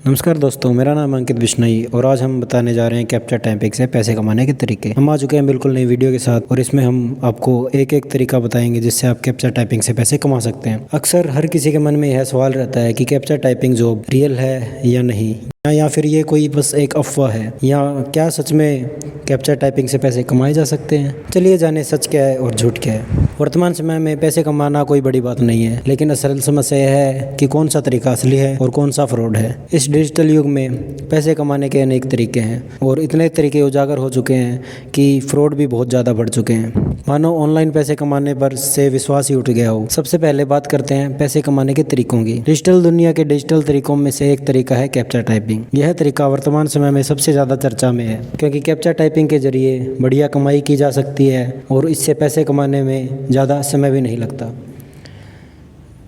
नमस्कार दोस्तों, मेरा नाम अंकित बिश्नोई और आज हम बताने जा रहे हैं कैप्चा टाइपिंग से पैसे कमाने के तरीके। हम आ चुके हैं बिल्कुल नई वीडियो के साथ और इसमें हम आपको एक एक तरीका बताएंगे जिससे आप कैप्चा टाइपिंग से पैसे कमा सकते हैं। अक्सर हर किसी के मन में यह सवाल रहता है कि कैप्चा टाइपिंग जॉब रियल है या नहीं, या फिर ये कोई बस एक अफवाह है, या क्या सच में कैप्चा टाइपिंग से पैसे कमाए जा सकते हैं। चलिए जाने सच क्या है और झूठ क्या है। वर्तमान समय में पैसे कमाना कोई बड़ी बात नहीं है, लेकिन असल समस्या यह है कि कौन सा तरीका असली है और कौन सा फ्रॉड है। इस डिजिटल युग में पैसे कमाने के अनेक तरीके हैं और इतने तरीके उजागर हो चुके हैं कि फ्रॉड भी बहुत ज़्यादा बढ़ चुके हैं, मानो ऑनलाइन पैसे कमाने पर से विश्वास ही उठ गया हो। सबसे पहले बात करते हैं पैसे कमाने के तरीकों की। डिजिटल दुनिया के डिजिटल तरीकों में से एक तरीका है कैप्चा टाइपिंग। यह तरीका वर्तमान समय में सबसे ज़्यादा चर्चा में है, क्योंकि कैप्चा टाइपिंग के जरिए बढ़िया कमाई की जा सकती है और इससे पैसे कमाने में ज़्यादा समय भी नहीं लगता।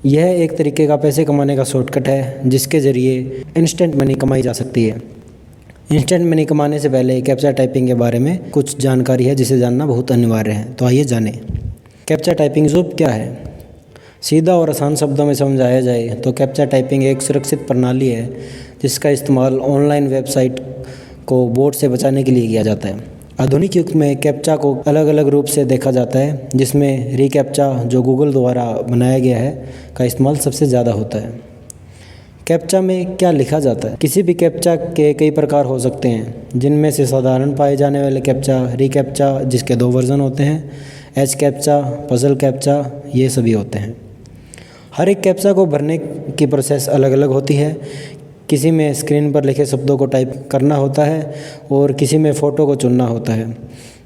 यह एक तरीके का पैसे कमाने का शॉर्टकट है जिसके ज़रिए इंस्टेंट मनी कमाई जा सकती है। इंस्टेंट मनी कमाने से पहले कैप्चा टाइपिंग के बारे में कुछ जानकारी है जिसे जानना बहुत अनिवार्य है, तो आइए जानें। कैप्चा टाइपिंग जॉब क्या है? सीधा और आसान शब्दों में समझाया जाए तो कैप्चा टाइपिंग एक सुरक्षित प्रणाली है जिसका इस्तेमाल ऑनलाइन वेबसाइट को बोट से बचाने के लिए किया जाता है। आधुनिक युग में कैप्चा को अलग अलग रूप से देखा जाता है, जिसमें रीकैप्चा, जो गूगल द्वारा बनाया गया है, का इस्तेमाल सबसे ज़्यादा होता है। कैप्चा में क्या लिखा जाता है? किसी भी कैप्चा के कई प्रकार हो सकते हैं, जिनमें से साधारण पाए जाने वाले कैप्चा, रीकैप्चा जिसके 2 वर्जन होते हैं, एच कैप्चा, पजल कैप्चा, ये सभी होते हैं। हर एक कैप्चा को भरने की प्रोसेस अलग अलग होती है। किसी में स्क्रीन पर लिखे शब्दों को टाइप करना होता है और किसी में फ़ोटो को चुनना होता है।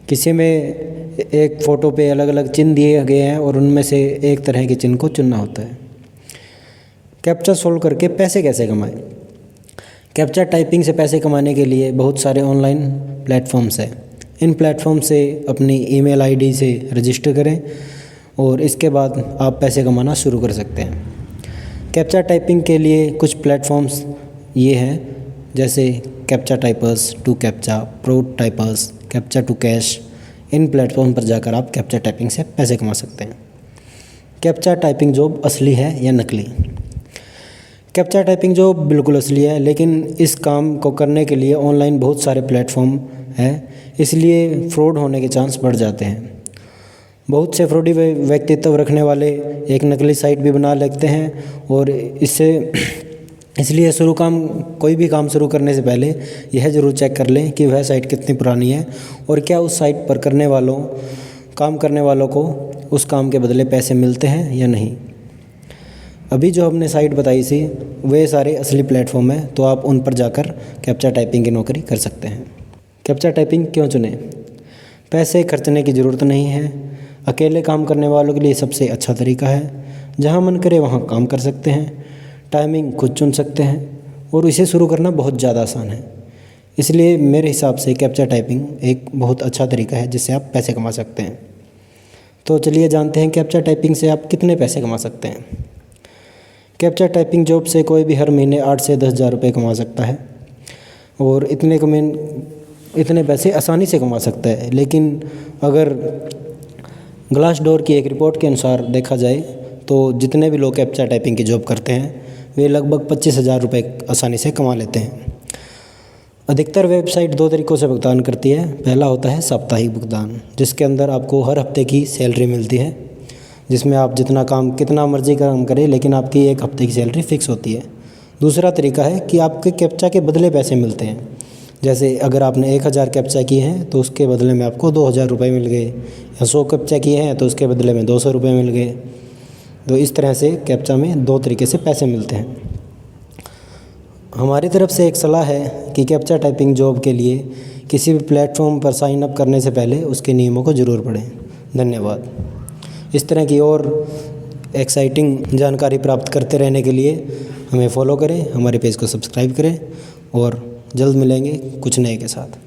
किसी में एक फ़ोटो पे अलग अलग चिन्ह दिए गए हैं और उनमें से एक तरह के चिन्ह को चुनना होता है। कैप्चा सोल्व करके पैसे कैसे कमाएं? कैप्चा टाइपिंग से पैसे कमाने के लिए बहुत सारे ऑनलाइन प्लेटफॉर्म्स हैं। इन प्लेटफॉर्म से अपनी ईमेल आईडी से रजिस्टर करें और इसके बाद आप पैसे कमाना शुरू कर सकते हैं। कैप्चा टाइपिंग के लिए कुछ प्लेटफॉर्म्स ये हैं, जैसे captcha typers, two captcha, pro typers, captcha to cash. इन प्लेटफॉर्म पर जाकर आप कैप्चा टाइपिंग से पैसे कमा सकते हैं। कैप्चा टाइपिंग जॉब असली है या नकली? कैप्चा टाइपिंग जॉब बिल्कुल असली है, लेकिन इस काम को करने के लिए ऑनलाइन बहुत सारे प्लेटफॉर्म हैं, इसलिए फ्रॉड होने के चांस बढ़ जाते हैं। बहुत से फ्रॉडी व्यक्तित्व रखने वाले एक नकली साइट भी बना लेते हैं और इसलिए कोई भी काम शुरू करने से पहले यह ज़रूर चेक कर लें कि वह साइट कितनी पुरानी है और क्या उस साइट पर काम करने वालों को उस काम के बदले पैसे मिलते हैं या नहीं। अभी जो हमने साइट बताई थी वे सारे असली प्लेटफॉर्म हैं, तो आप उन पर जाकर कैप्चा टाइपिंग की नौकरी कर सकते हैं। कैप्चा टाइपिंग क्यों चुनें? पैसे खर्चने की ज़रूरत नहीं है। अकेले काम करने वालों के लिए सबसे अच्छा तरीका है। जहां मन करे वहां काम कर सकते हैं। टाइमिंग खुद चुन सकते हैं और इसे शुरू करना बहुत ज़्यादा आसान है। इसलिए मेरे हिसाब से कैप्चा टाइपिंग एक बहुत अच्छा तरीका है जिससे आप पैसे कमा सकते हैं। तो चलिए जानते हैं कैप्चा टाइपिंग से आप कितने पैसे कमा सकते हैं। कैप्चा टाइपिंग जॉब से कोई भी हर महीने 8 से 10 हज़ार रुपये कमा सकता है और इतने पैसे आसानी से कमा सकता है। लेकिन अगर ग्लासडोर की एक रिपोर्ट के अनुसार देखा जाए तो जितने भी लोग कैप्चा टाइपिंग की जॉब करते हैं वे लगभग 25 हज़ार रुपये आसानी से कमा लेते हैं। अधिकतर वेबसाइट 2 तरीक़ों से भुगतान करती है। पहला होता है साप्ताहिक भुगतान, जिसके अंदर आपको हर हफ्ते की सैलरी मिलती है, जिसमें आप कितना मर्जी काम करें, लेकिन आपकी 1 हफ्ते की सैलरी फ़िक्स होती है। दूसरा तरीका है कि आपके कैप्चा के बदले पैसे मिलते हैं। जैसे अगर आपने 1000 कैप्चा किए हैं तो उसके बदले में आपको 2000 रुपये मिल गए, या 100 कैप्चा किए हैं तो उसके बदले में 200 रुपये मिल गए। तो इस तरह से कैप्चा में 2 तरीके से पैसे मिलते हैं। हमारी तरफ से एक सलाह है कि कैप्चा टाइपिंग जॉब के लिए किसी भी प्लेटफॉर्म पर साइन अप करने से पहले उसके नियमों को ज़रूर पढ़ें। धन्यवाद। इस तरह की और एक्साइटिंग जानकारी प्राप्त करते रहने के लिए हमें फॉलो करें, हमारे पेज को सब्सक्राइब करें और जल्द मिलेंगे कुछ नए के साथ।